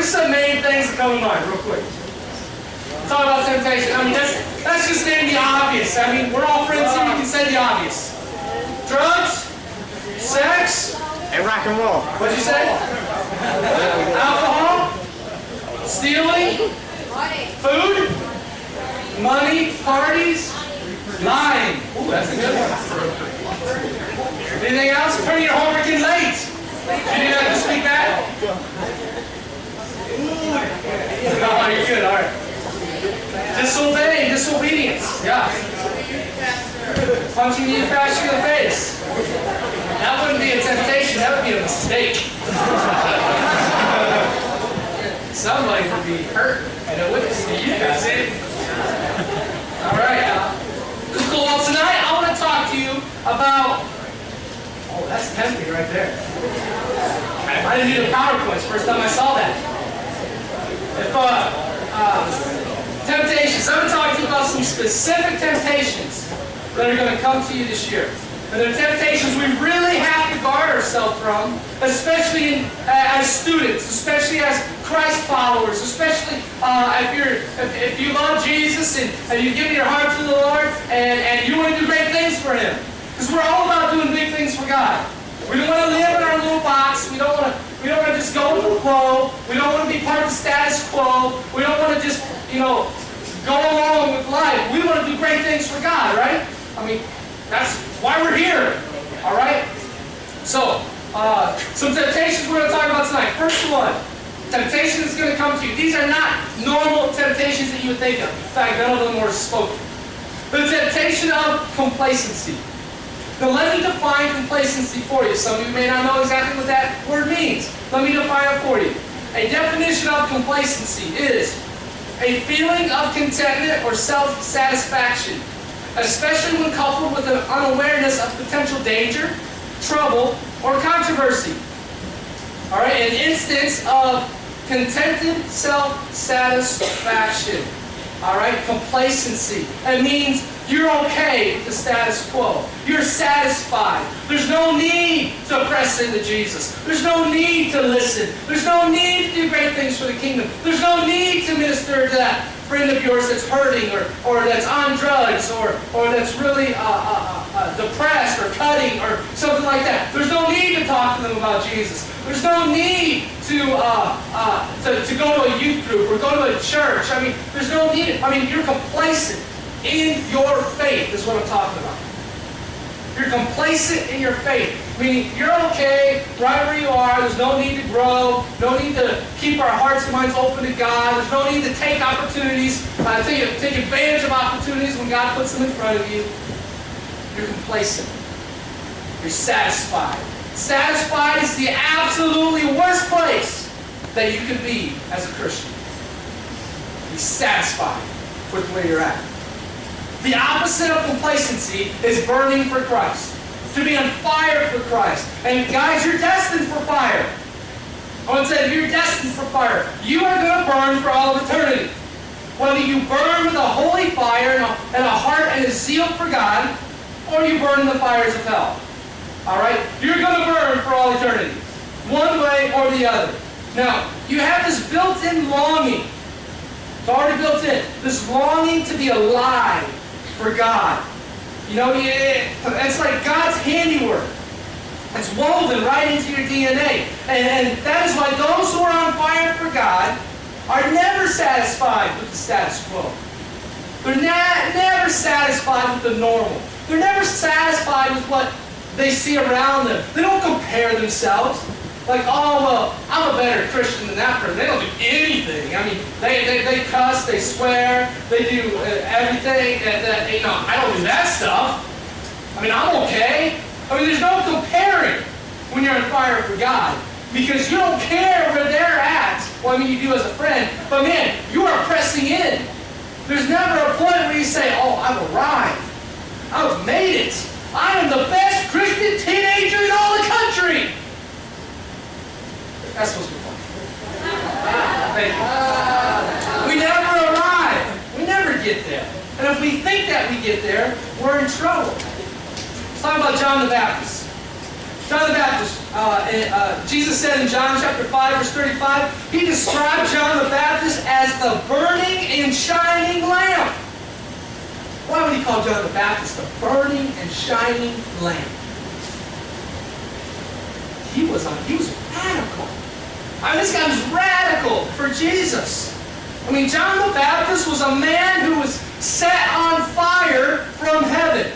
are some main things that come to mind, real quick? Talk about temptation. I mean, that's just name the obvious. I mean, we're all friends here. You can say the obvious. Drugs, sex, and rock and roll. What'd you say? Alcohol, stealing, food, money, parties, lying. Ooh, that's a good one. Anything else? Turning your homework in late. You did not just speak that? No, you're good. All right. Disobey, disobedience. Yeah. Punching you fast in the face. That wouldn't be a temptation. That would be a mistake. Somebody would be hurt and a witness to you guys. All right. Cool. Well, tonight I want to talk to you about. Oh, that's tempting right there. I didn't do the PowerPoints. First time I saw that. Temptations. I'm going to talk to you about some specific temptations that are going to come to you this year. And they're temptations we really have to guard ourselves from, especially as students, especially as Christ followers, especially if you love Jesus and you give your heart to the Lord and you want to do great things for Him. Because we're all about doing big things for God. We don't want to live in our little box. We don't want to just go with the flow. We don't want to be part of the status quo. We don't want to just, go along with life. We want to do great things for God, right? I mean, that's why we're here, all right? So, some temptations we're going to talk about tonight. First one, temptation is going to come to you. These are not normal temptations that you would think of. In fact, none of them were spoken. The temptation of complacency. Now, let me define complacency for you. Some of you may not know exactly what that word means. Let me define it for you. A definition of complacency is a feeling of contentment or self-satisfaction, especially when coupled with an unawareness of potential danger, trouble, or controversy. All right, an instance of contented self-satisfaction. All right, complacency. It means you're okay with the status quo. You're satisfied. There's no need to press into Jesus. There's no need to listen. There's no need to do great things for the kingdom. There's no need to minister to that friend of yours that's hurting or that's on drugs or that's really depressed or cutting or something like that. There's no need to talk to them about Jesus. There's no need to go to a youth group or go to a church. I mean, there's no need. I mean, you're complacent in your faith is what I'm talking about. You're complacent in your faith. Meaning you're okay right where you are. There's no need to grow. No need to keep our hearts and minds open to God. There's no need to take opportunities, take advantage of opportunities when God puts them in front of you. You're complacent. You're satisfied. Satisfied is the absolutely worst place that you could be as a Christian. Be satisfied with where you're at. The opposite of complacency is burning for Christ. To be on fire for Christ. And guys, you're destined for fire. I want to say, you're destined for fire. You are going to burn for all of eternity. Whether you burn with a holy fire and a heart and a zeal for God, or you burn in the fires of hell. All right? You're going to burn for all eternity. One way or the other. Now, you have this built-in longing. It's already built in. This longing to be alive for God. It's like God's handiwork. It's woven right into your DNA. And that is why those who are on fire for God are never satisfied with the status quo. They're never satisfied with the normal. They're never satisfied with what they see around them. They don't compare themselves. Like, oh, well, I'm a better Christian than that person. They don't do anything. I mean, they cuss, they swear, they do everything. I don't do that stuff. I mean, I'm okay. I mean, there's no comparing when you're on fire for God. Because you don't care where they're at. Well, I mean, you do as a friend. But man, you are pressing in. There's never a point where you say, oh, I've arrived. I've made it. I am the best Christian teenager in all the country. That's supposed to be fun. Thank you. We never arrive. We never get there. And if we think that we get there, we're in trouble. Let's talk about John the Baptist. John the Baptist, Jesus said in John chapter 5, verse 35, he described John the Baptist as the burning and shining lamp. Why would he call John the Baptist the burning and shining lamp? He was radical. I mean, this guy was radical for Jesus. I mean, John the Baptist was a man who was set on fire from heaven.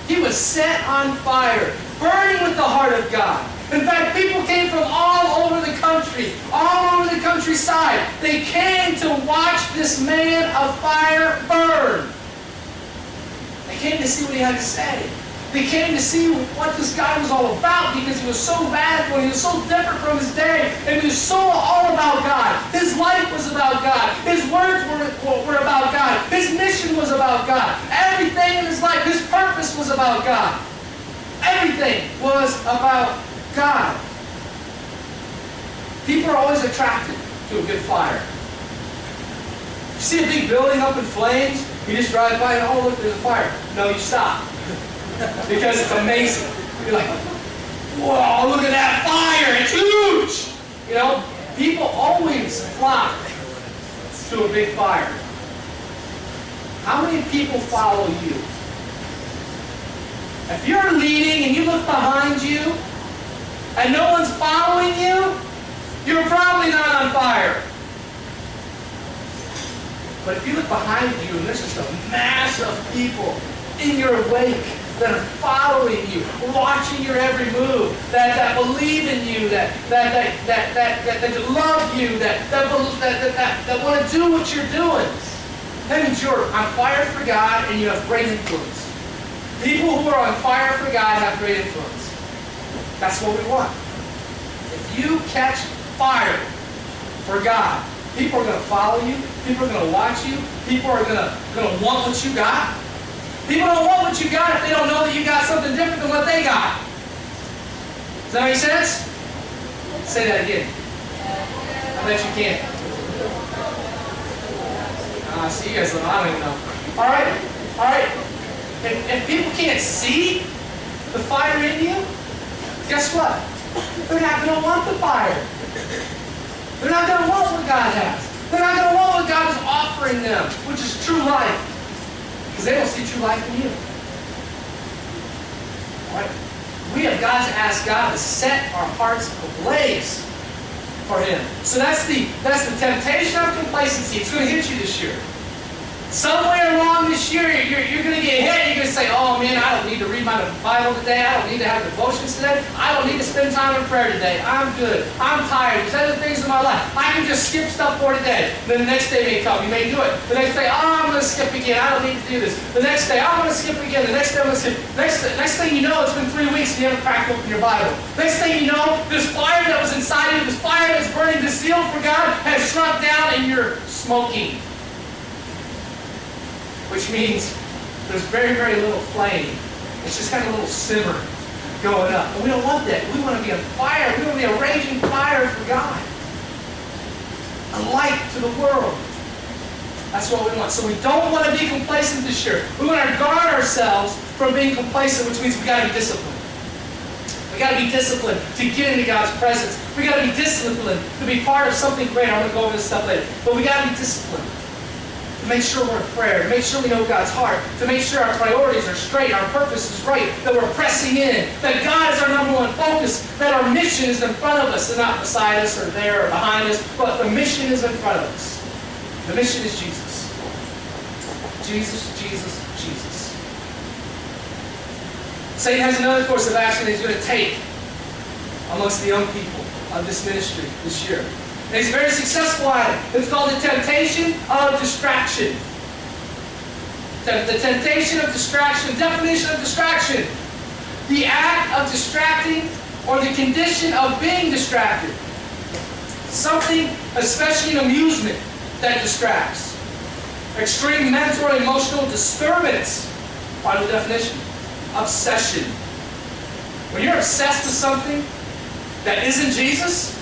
He was set on fire, burning with the heart of God. In fact, people came from all over the country, all over the countryside. They came to watch this man of fire burn. They came to see what he had to say. They came to see what this guy was all about because he was so radical, he was so different from his day, and he was so all about God. His life was about God. His words were about God. His mission was about God. Everything in his life, his purpose was about God. Everything was about God. People are always attracted to a good fire. You see a big building up in flames, you just drive by and, oh, look, there's a fire. No, you stop. Because it's amazing. You're like, whoa, look at that fire, it's huge! You know, people always flock to a big fire. How many people follow you? If you're leading and you look behind you and no one's following you, you're probably not on fire. But if you look behind you and there's just a mass of people in your wake that are following you, watching your every move, that believe in you, that love you, that want to do what you're doing, that means you're on fire for God and you have great influence. People who are on fire for God have great influence. That's what we want. If you catch fire for God, people are going to follow you. People are going to watch you. People are going to want what you got. People don't want what you got if they don't know that you got something different than what they got. Does that make sense? Say that again. I bet you can't. See, you guys, I don't even know. All right. If people can't see the fire in you, guess what? They're not going to want the fire. They're not going to want what God has. They're not going to want what God is offering them, which is true life. Because they don't see true life in you. All right? We have got to ask God to set our hearts ablaze for Him. So that's the temptation of complacency. It's going to hit you this year. Somewhere along this year, you're going to get hit. You're going to say, oh man, I don't need to read my Bible today. I don't need to have devotions today. I don't need to spend time in prayer today. I'm good. I'm tired. There's other things in my life. I can just skip stuff for today. Then the next day may come. You may do it. The next day, oh, I'm going to skip again. I don't need to do this. The next day, I'm going to skip again. The next day, I'm going to skip. Next thing you know, it's been 3 weeks and you haven't cracked open your Bible. Next thing you know, this fire that was inside you, this fire that's burning, this zeal for God has shrunk down and you're smoking. Which means there's very, very little flame. It's just kind of a little simmer going up. And we don't want that. We want to be on fire. We want to be a raging fire for God. A light to the world. That's what we want. So we don't want to be complacent this year. We want to guard ourselves from being complacent, which means we've got to be disciplined. We've got to be disciplined to get into God's presence. We've got to be disciplined to be part of something greater. I'm going to go over this stuff later. But we've got to be disciplined. To make sure we're in prayer, to make sure we know God's heart, to make sure our priorities are straight, our purpose is right, that we're pressing in, that God is our number one focus, that our mission is in front of us and not beside us or there or behind us, but the mission is in front of us. The mission is Jesus. Jesus, Jesus, Jesus. Satan has another course of action that he's going to take amongst the young people of this ministry this year. And he's very successful at it. It's called the temptation of distraction. The temptation of distraction. Definition of distraction. The act of distracting or the condition of being distracted. Something, especially an amusement, that distracts. Extreme mental or emotional disturbance. Part of the definition. Obsession. When you're obsessed with something that isn't Jesus,